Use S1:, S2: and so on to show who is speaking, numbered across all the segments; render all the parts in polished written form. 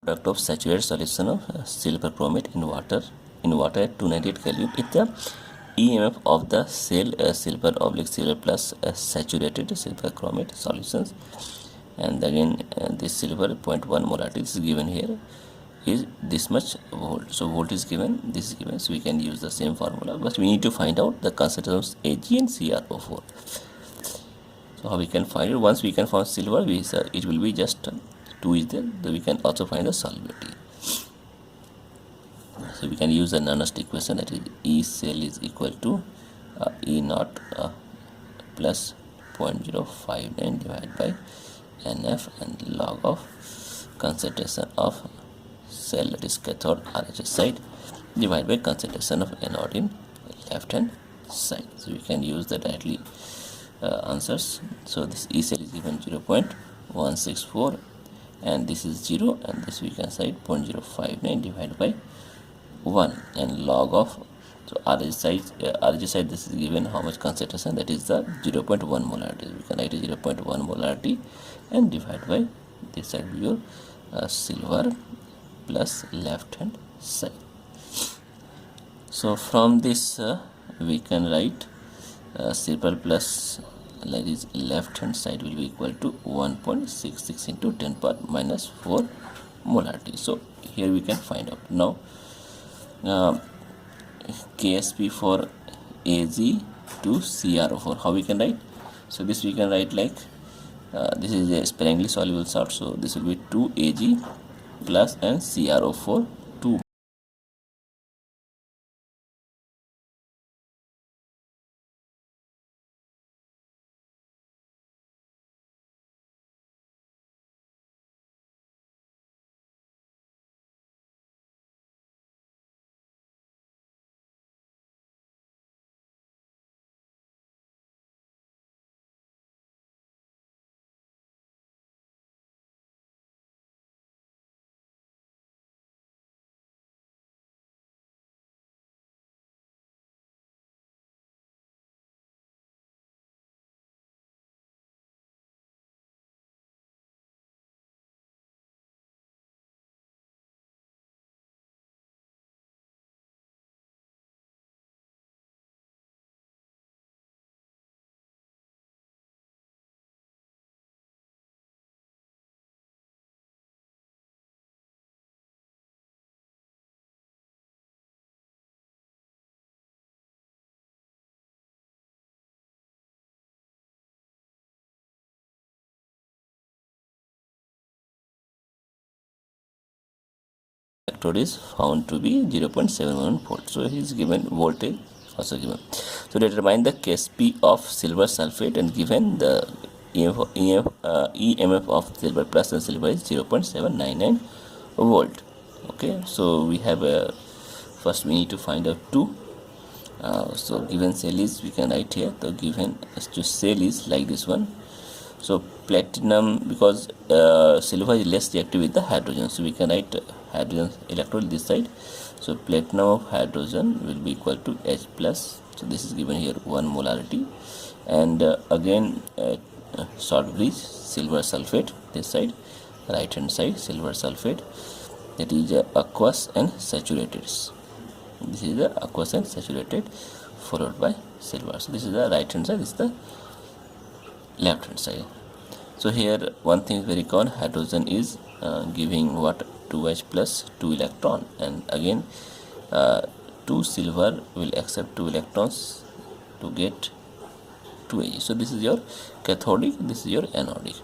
S1: product of saturated solution of silver chromate in water at 298 Kelvin if the EMF of the cell silver oblique silver plus saturated silver chromate solutions, and again this silver 0.1 molarity is given here is this much volt. So volt is given, this is given, so we can use the same formula, but we need to find out the concentrations Ag and CrO4. So how we can find it? Once we can find silver, it will be just 2 is there, then we can also find the solubility. So we can use the Nernst equation, that is E cell is equal to E naught plus 0.059 divided by NF and log of concentration of cell, that is cathode RHS side, divided by concentration of anode in left hand side. So we can use the directly answers. So this E cell is given 0.164 and this is 0 and this we can say 0.059 divided by 1 and log of, so RHS side this is given how much concentration, that is the 0.1 molarity. We can write 0.1 molarity and divide by this side your silver plus left hand side. So from this we can write silver plus like this left hand side will be equal to 1.66 into 10 power minus 4 molarity. So here we can find out now KSP for Ag to CrO4. How we can write? So this we can write like this is a sparingly soluble salt, so this will be 2 Ag plus and CrO4 2. Electrode is found to be 0.71 volt. So he is given voltage also given. So determine the Kp of silver sulfate and given the EMF of silver plus and silver is 0.799 volt. Okay, so we have first we need to find out 2. So given cell is, we can write here, the given cell is like this one. So platinum, because silver is less reactive with the hydrogen, so we can write hydrogen electrode this side. So platinum of hydrogen will be equal to H plus. So this is given here 1 molarity, and again short bridge silver sulfate this side, right hand side silver sulfate, that is aqueous and saturated. This is the aqueous and saturated followed by silver. So this is the right hand side, this is the left hand side. So here one thing is very common, hydrogen is giving what, 2H plus 2 electron, and again 2 silver will accept 2 electrons to get 2Ag. So this is your cathodic, this is your anodic.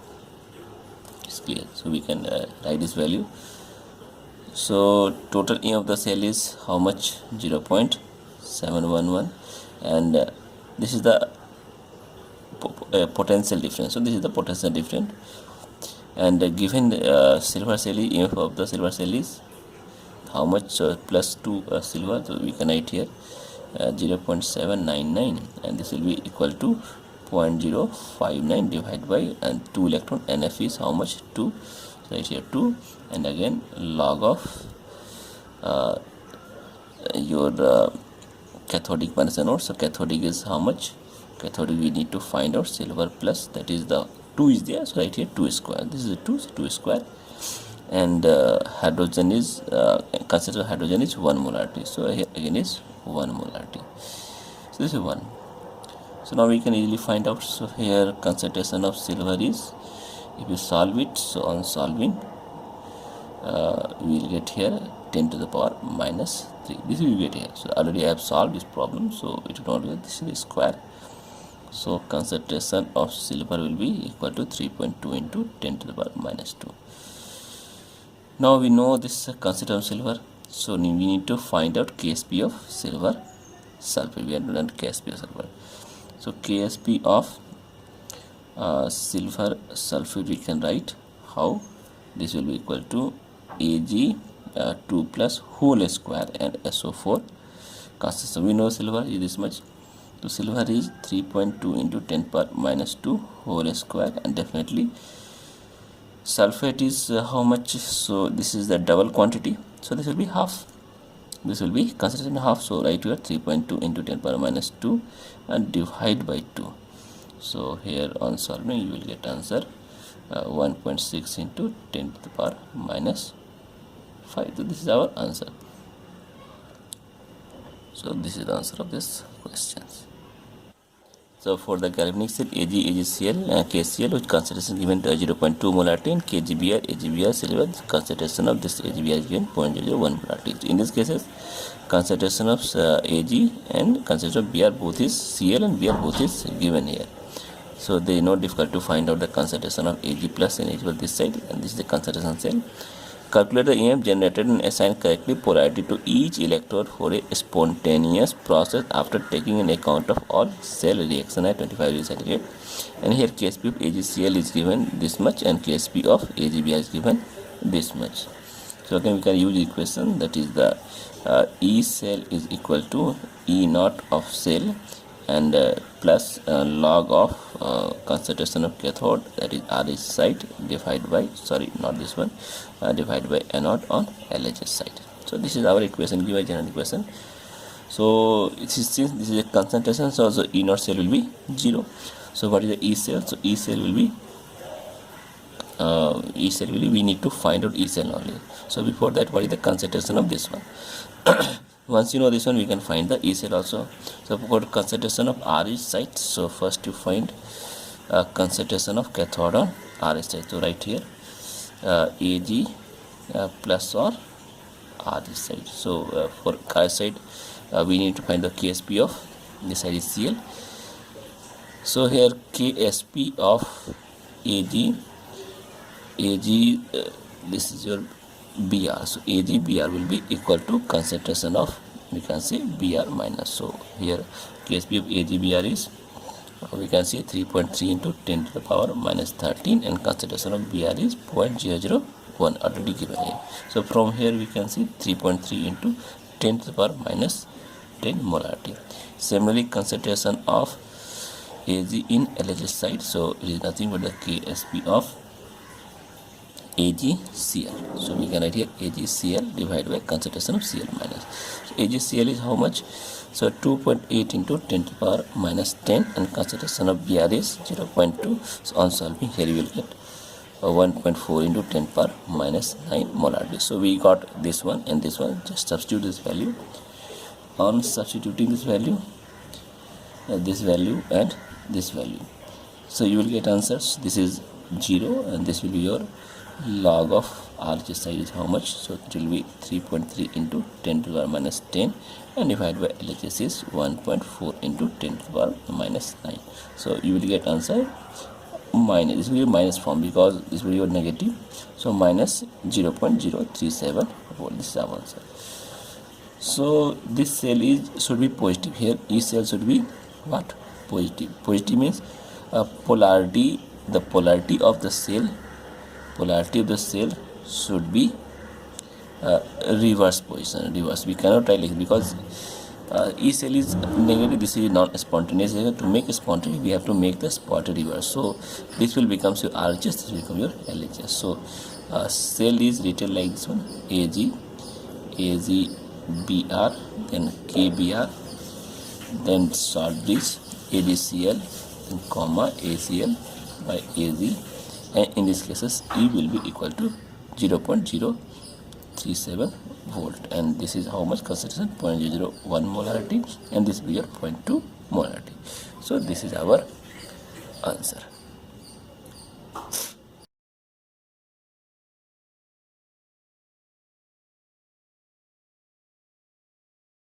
S1: It's clear. So we can write this value. So total E of the cell is how much? 0.711, and this is the potential difference. So this is the potential difference, and given silver cell is, EMF of the silver cell is how much? Plus 2 silver, so we can write here 0.799, and this will be equal to 0.059 divided by, and 2 electron, NF is how much? 2. So right here 2, and again log of your cathodic minus anode. So cathodic is how much? Cathodic we need to find out silver plus, that is the 2 is there, so right here 2 square, this is 2, so 2 square, and hydrogen is consider hydrogen is 1 molarity. So here again is 1 molarity. So this is 1. So now we can easily find out. So here concentration of silver is, if you solve it, so on solving we will get here 10 to the power minus 3. This we will get here. So already I have solved this problem, so it will not be, this is the square. So concentration of silver will be equal to 3.2 into 10 to the power minus 2. Now we know this concentration of silver, so we need to find out Ksp of silver sulfate. We have done Ksp of silver. So Ksp of silver sulfate we can write how. This will be equal to Ag 2 plus whole square and SO4 concentration. We know silver is this much. So silver is 3.2 into 10 power minus 2 whole square, and definitely sulfate is how much? So this is the double quantity, so this will be half. This will be concentration half. So right here 3.2 into 10 power minus 2 and divide by 2. So here on solving you will get answer 1.6 into 10 to the power minus 5. So this is our answer. So this is the answer of this questions. So for the galvanic cell AgCl, KCl, which concentration given to 0.2 molarity, and KGBr, AgBr silver, concentration of this AgBr is given 0.001 molarity. In these cases, concentration of Ag and concentration of Br both is Cl and Br both is given here. So they are not difficult to find out the concentration of Ag plus and Ag plus this side, and this is the concentration cell. Calculate the EMF generated and assign correctly polarity to each electrode for a spontaneous process after taking in account of all cell reaction at 25 degrees centigrade. And here Ksp of AgCl is given this much and Ksp of AgBr is given this much. So again we can use equation, that is the E cell is equal to E naught of cell and plus log of concentration of cathode, that is RH side, divided by, sorry not this one, divided by anode on LHS side. So this is our equation, given general equation. So since this is a concentration, so also E naught cell will be 0. So what is the E cell? So E cell will be we need to find out E cell only. So before that, what is the concentration of this one? Once you know this one, we can find the E cell also. So for concentration of RH site, so first you find concentration of cathode on RH side. So right here Ag plus or RH side. So for RH side we need to find the Ksp of this side is Cl. So here Ksp of Ag this is your Br. So AgBr will be equal to concentration of, we can say, Br minus. So here Ksp of AgBr is, we can say 3.3 into 10 to the power minus 13, and concentration of Br is 0.001 already given here. So from here we can see 3.3 into 10 to the power minus 10 molarity. Similarly, concentration of Ag in LHS side, so it is nothing but the Ksp of AgCl. So we can write here AgCl divided by concentration of Cl minus. So AgCl is how much? So 2.8 into 10 to the power minus 10, and concentration of Br is 0.2. So on solving here you will get 1.4 into 10 to the power minus 9 molarity. So we got this one and this one. Just substitute this value. On substituting this value and this value, so you will get answers. This is 0 and this will be your log of RH side is how much? So it will be 3.3 into 10 to the power minus 10, and divided by LHS is 1.4 into 10 to the power minus 9. So you will get answer minus, this will be minus form because this will be your negative, so minus 0.037 volt. This is our answer. So this cell should be positive. Here E cell should be what? Positive. Positive means polarity, the polarity of the cell should be reverse position. Reverse, we cannot write like this because E cell is negative, this is non-spontaneous. To make a spontaneous, we have to make the spot reverse. So this will become your RHS, this will become your LHS. So cell is written like this one: Ag, AgBr, then KBr, then short bridge AgCl, then comma ACl by Ag, and in these cases E will be equal to 0.037 volt, and this is how much concentration, 0.001 molarity, and this will be your 0.2 molarity. So this is our answer.